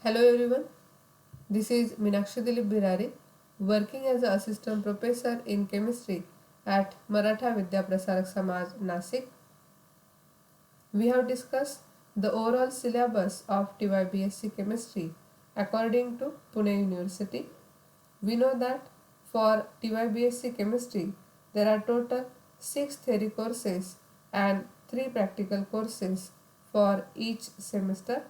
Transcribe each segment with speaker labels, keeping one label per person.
Speaker 1: Hello everyone, this is Meenakshi Dilip Birari, working as an assistant professor in chemistry at Maratha Vidya Prasarak Samaj, Nasik. We have discussed the overall syllabus of TYBSc Chemistry according to Pune University. We know that for TYBSc Chemistry, there are total 6 theory courses and 3 practical courses for each semester.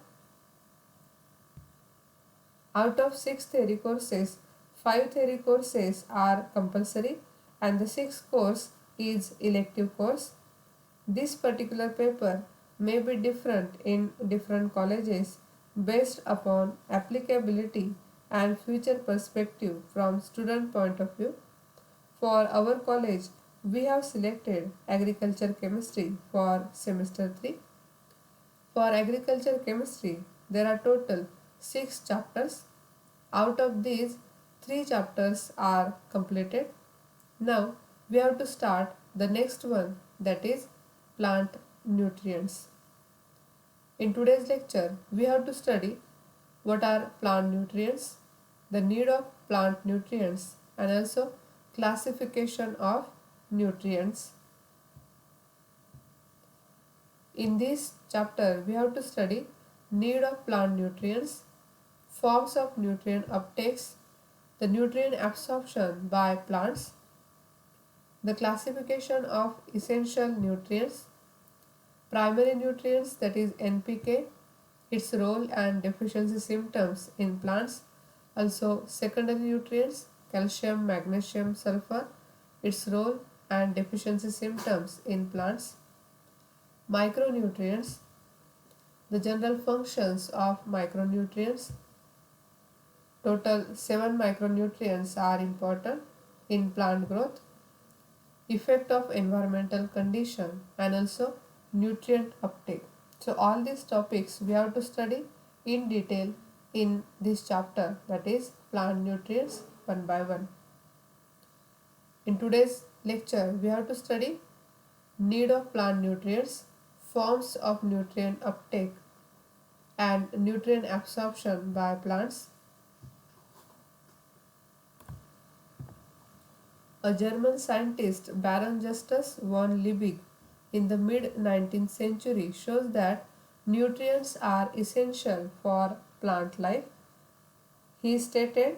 Speaker 1: Out of 6 theory courses, 5 theory courses are compulsory and the 6th course is elective course. This particular paper may be different in different colleges based upon applicability and future perspective from student point of view. For our college, we have selected agriculture chemistry for semester 3. For agriculture chemistry, there are total 6 chapters. Out of these, 3 chapters are completed. Now we have to start the next one, that is plant nutrients. In today's lecture, we have to study what are plant nutrients, the need of plant nutrients, and also classification of nutrients. In this chapter, we have to study need of plant nutrients, forms of nutrient uptakes, the nutrient absorption by plants, the classification of essential nutrients, primary nutrients, that is NPK, its role and deficiency symptoms in plants, also secondary nutrients, calcium, magnesium, sulfur, its role and deficiency symptoms in plants, micronutrients, the general functions of micronutrients. Total 7 micronutrients are important in plant growth, effect of environmental condition, and also nutrient uptake. So all these topics we have to study in detail in this chapter, that is plant nutrients, one by one. In today's lecture, we have to study need of plant nutrients, forms of nutrient uptake, and nutrient absorption by plants. A German scientist, Baron Justus von Liebig, in the mid 19th century shows that nutrients are essential for plant life. He stated,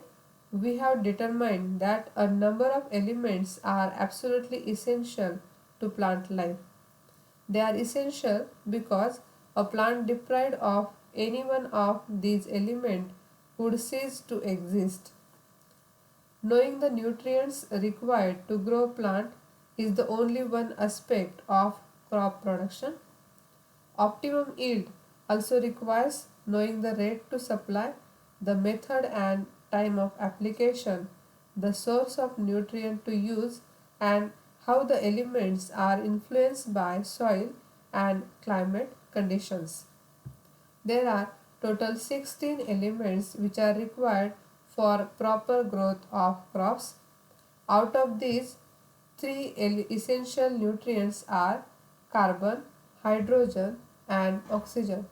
Speaker 1: "We have determined that a number of elements are absolutely essential to plant life. They are essential because a plant deprived of any one of these elements would cease to exist. Knowing the nutrients required to grow a plant is the only one aspect of crop production. Optimum yield also requires knowing the rate to supply, the method and time of application, the source of nutrient to use, and how the elements are influenced by soil and climate conditions. There are total 16 elements which are required for proper growth of crops. Out of these, 3 essential nutrients are carbon, hydrogen, and oxygen.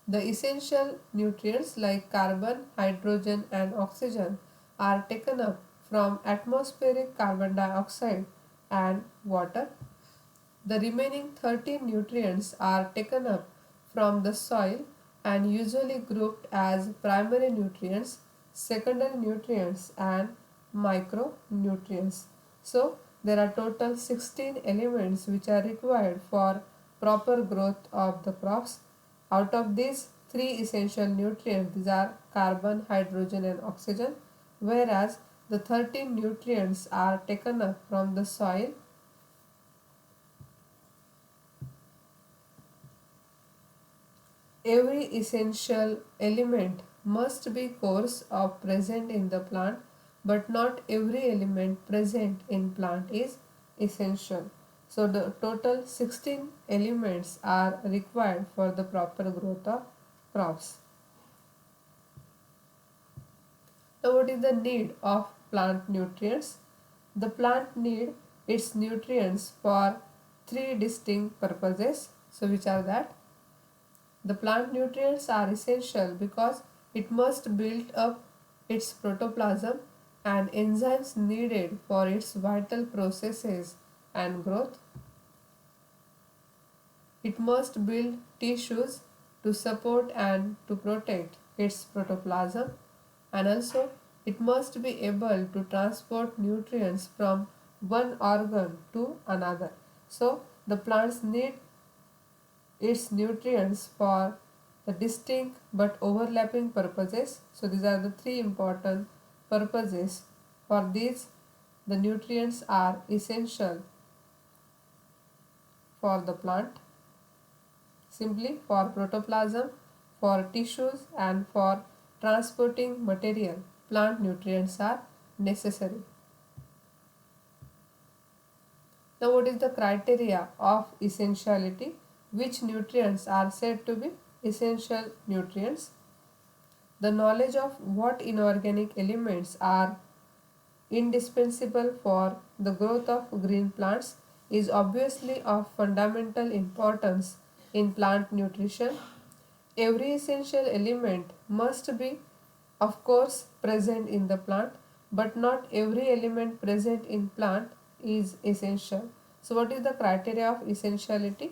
Speaker 1: The essential nutrients like carbon, hydrogen, and oxygen are taken up from atmospheric carbon dioxide and water. The remaining 13 nutrients are taken up from the soil and usually grouped as primary nutrients, secondary nutrients, and micronutrients. So, there are total 16 elements which are required for proper growth of the crops. Out of these, 3 essential nutrients, these are carbon, hydrogen, and oxygen, whereas the 13 nutrients are taken up from the soil. Every essential element must be course of present in the plant, but not every element present in plant is essential. So the total 16 elements are required for the proper growth of crops. Now what is the need of plant nutrients? The plant need its nutrients for 3 distinct purposes. So which are that? The plant nutrients are essential because It must build up its protoplasm and enzymes needed for its vital processes and growth. It must build tissues to support and to protect its protoplasm, and also it must be able to transport nutrients from one organ to another. So the plants need its nutrients for the distinct but overlapping purposes. So these are the three important purposes. For these, the nutrients are essential for the plant, simply for protoplasm, for tissues, and for transporting material. Plant nutrients are necessary. Now, what is the criteria of essentiality? Which nutrients are said to be essential nutrients? The knowledge of what inorganic elements are indispensable for the growth of green plants is obviously of fundamental importance in plant nutrition. Every essential element must be, of course, present in the plant, but not every element present in plant is essential. So what is the criteria of essentiality?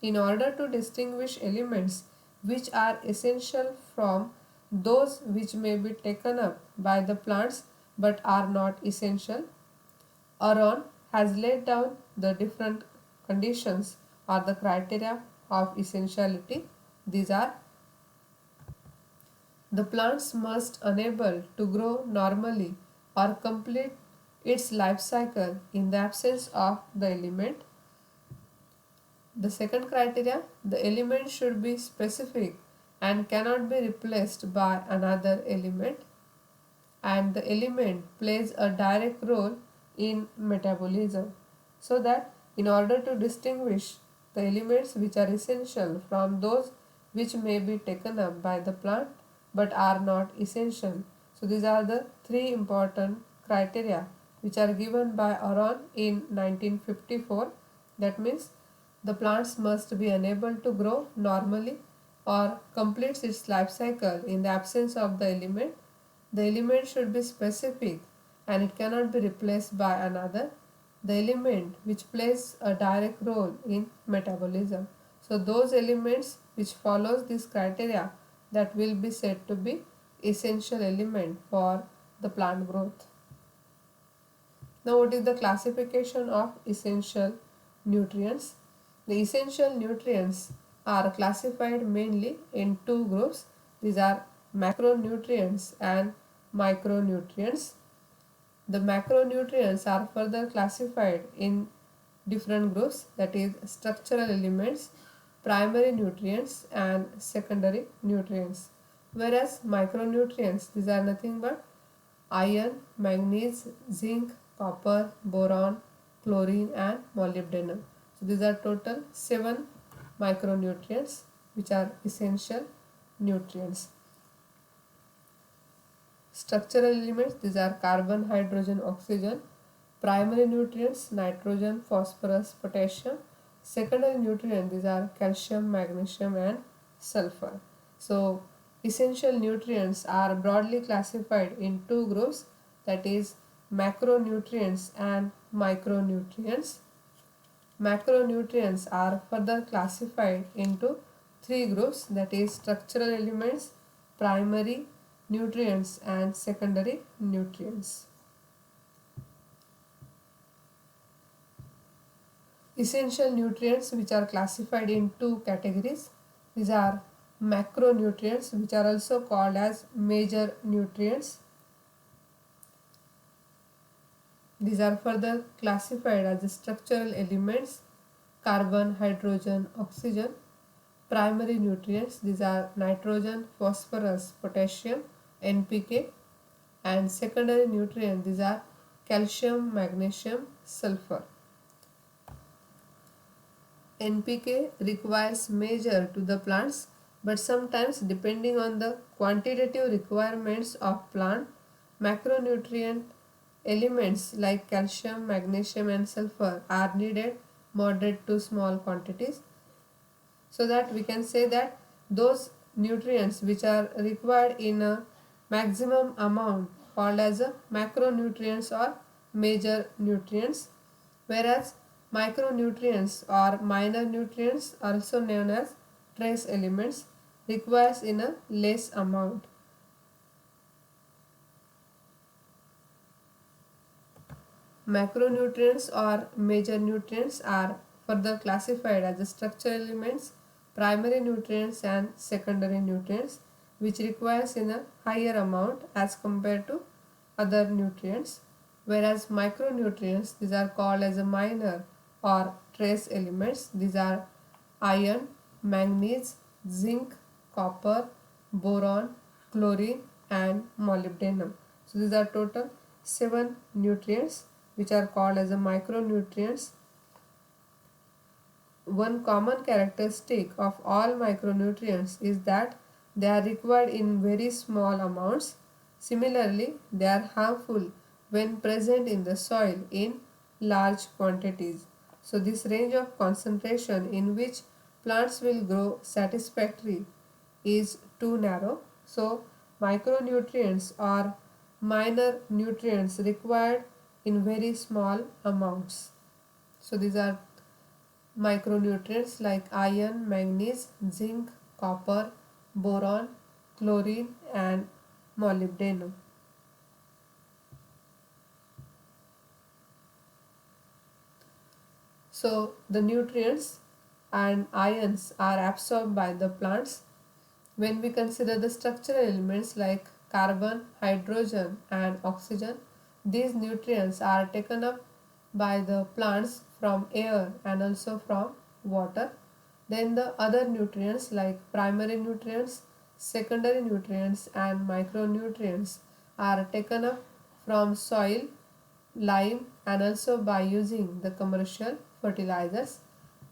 Speaker 1: In order to distinguish elements which are essential from those which may be taken up by the plants but are not essential, Aron has laid down the different conditions or the criteria of essentiality. These are: the plants must unable to grow normally or complete its life cycle in the absence of the element. The second criteria, the element should be specific and cannot be replaced by another element, and the element plays a direct role in metabolism. So that in order to distinguish the elements which are essential from those which may be taken up by the plant but are not essential. So these are the three important criteria which are given by Aron in 1954. That means the plants must be unable to grow normally or completes its life cycle in the absence of the element. The element should be specific and it cannot be replaced by another. The element which plays a direct role in metabolism. So those elements which follows this criteria, that will be said to be essential element for the plant growth. Now what is the classification of essential nutrients? The essential nutrients are classified mainly in two groups. These are macronutrients and micronutrients. The macronutrients are further classified in different groups, that is structural elements, primary nutrients and secondary nutrients. Whereas micronutrients, these are nothing but iron, manganese, zinc, copper, boron, chlorine and molybdenum. So these are total 7 micronutrients which are essential nutrients. Structural elements, these are carbon, hydrogen, oxygen. Primary nutrients, nitrogen, phosphorus, potassium. Secondary nutrients, these are calcium, magnesium and sulfur. So essential nutrients are broadly classified in two groups, that is macronutrients and micronutrients. Macronutrients are further classified into three groups, that is structural elements, primary nutrients and secondary nutrients. Essential nutrients which are classified in two categories. These are macronutrients, which are also called as major nutrients. These are further classified as the structural elements, carbon, hydrogen, oxygen. Primary nutrients, these are nitrogen, phosphorus, potassium, NPK. And secondary nutrients, these are calcium, magnesium, sulfur. NPK requires major to the plants, but sometimes depending on the quantitative requirements of plant, macronutrient elements like calcium, magnesium and sulfur are needed moderate to small quantities. So that we can say that those nutrients which are required in a maximum amount called as a macronutrients or major nutrients, whereas micronutrients or minor nutrients, also known as trace elements, requires in a less amount. Macronutrients or major nutrients are further classified as the structural elements, primary nutrients and secondary nutrients, which requires in a higher amount as compared to other nutrients, whereas micronutrients, these are called as a minor or trace elements. These are iron, manganese, zinc, copper, boron, chlorine and molybdenum. So these are total 7 nutrients which are called as a micronutrients. One common characteristic of all micronutrients is that they are required in very small amounts. Similarly, they are harmful when present in the soil in large quantities. So this range of concentration in which plants will grow satisfactory is too narrow. So micronutrients are minor nutrients required in very small amounts. So these are micronutrients like iron, manganese, zinc, copper, boron, chlorine and molybdenum. So the nutrients and ions are absorbed by the plants. When we consider the structural elements like carbon, hydrogen and oxygen, these nutrients are taken up by the plants from air and also from water. Then the other nutrients like primary nutrients, secondary nutrients and micronutrients are taken up from soil, lime and also by using the commercial fertilizers,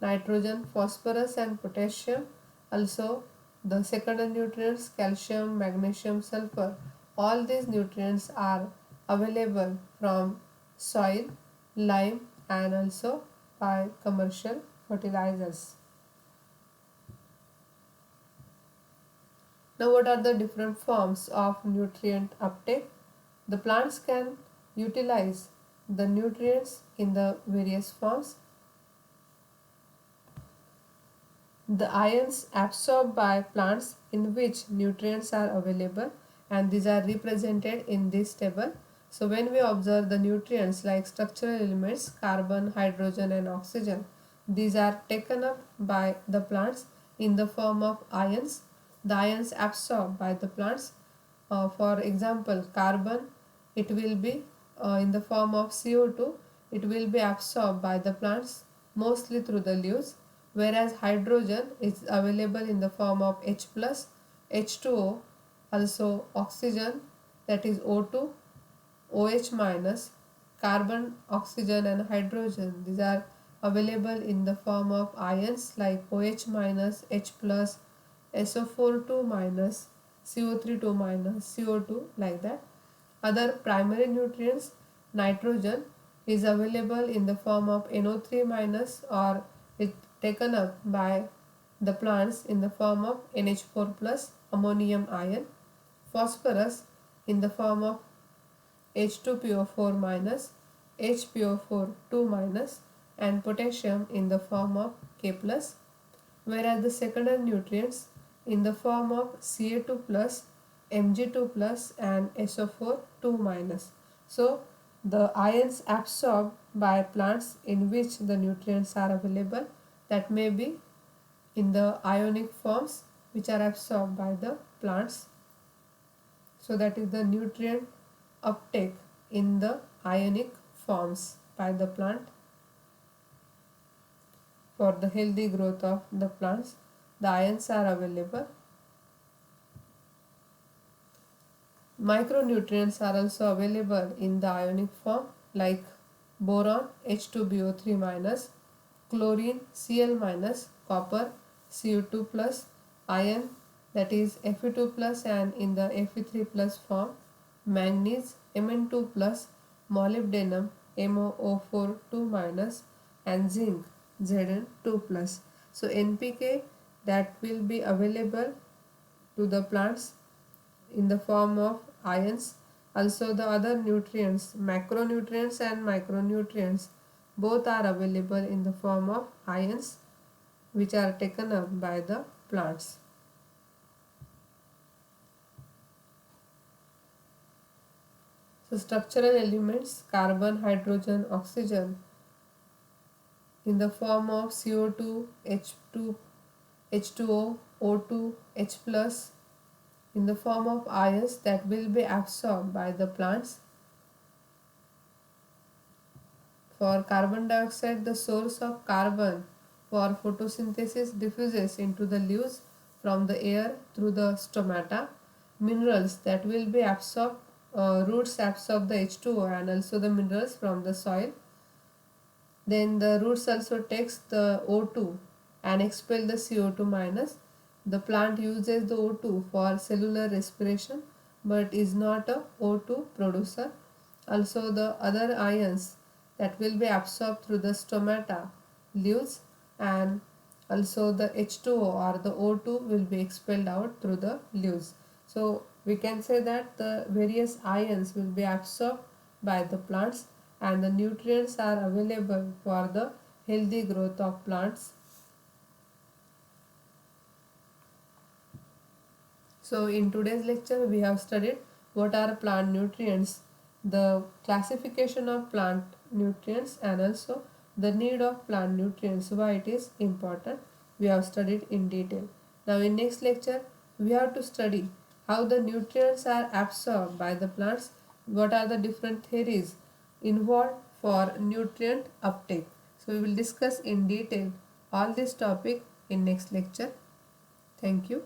Speaker 1: nitrogen, phosphorus and potassium, also the secondary nutrients calcium, magnesium, sulfur. All these nutrients are available from soil, lime and also by commercial fertilizers. Now what are the different forms of nutrient uptake? The plants can utilize the nutrients in the various forms. The ions absorbed by plants in which nutrients are available, and these are represented in this table. So when we observe the nutrients like structural elements, carbon, hydrogen and oxygen, these are taken up by the plants in the form of ions. The ions absorbed by the plants, for example carbon, it will be in the form of CO2, it will be absorbed by the plants mostly through the leaves, whereas hydrogen is available in the form of H plus, H2O, also oxygen, that is O2, OH minus, carbon, oxygen and hydrogen, these are available in the form of ions like OH minus, H plus, SO4 2 minus, CO3 2 minus, CO2, like that. Other primary nutrients, nitrogen is available in the form of NO3 minus, or it taken up by the plants in the form of NH4 plus, ammonium ion. Phosphorus in the form of H2PO4 minus, HPO4 2 minus and potassium in the form of K plus, whereas the secondary nutrients in the form of Ca2 plus, Mg2 plus and SO4 2 minus. So the ions absorbed by plants in which the nutrients are available, that may be in the ionic forms which are absorbed by the plants. So that is the nutrient uptake in the ionic forms by the plant for the healthy growth of the plants. The ions are available. Micronutrients are also available in the ionic form like boron H2BO3 minus, chlorine Cl minus, copper Cu2 plus, iron that is Fe2 plus and in the Fe3 plus form, manganese Mn2 plus, molybdenum MoO4 2 minus and zinc Zn2 plus. So NPK that will be available to the plants in the form of ions. Also, the other nutrients, macronutrients and micronutrients, both are available in the form of ions which are taken up by the plants. So, structural elements carbon, hydrogen, oxygen in the form of CO2, H2, H2O, O2, H plus in the form of ions that will be absorbed by the plants. For carbon dioxide, the source of carbon for photosynthesis diffuses into the leaves from the air through the stomata. Minerals that will be absorbed, roots absorb the H2O and also the minerals from the soil. Then the roots also takes the O2 and expel the CO2 minus. The plant uses the O2 for cellular respiration but is not a O2 producer. Also the other ions that will be absorbed through the stomata, leaves, and also the H2O or the O2 will be expelled out through the leaves. So we can say that the various ions will be absorbed by the plants and the nutrients are available for the healthy growth of plants. So in today's lecture we have studied what are plant nutrients, the classification of plant nutrients and also the need of plant nutrients, why it is important. We have studied in detail. Now in next lecture we have to study how the nutrients are absorbed by the plants, what are the different theories involved for nutrient uptake. So we will discuss in detail all this topic in next lecture. Thank you.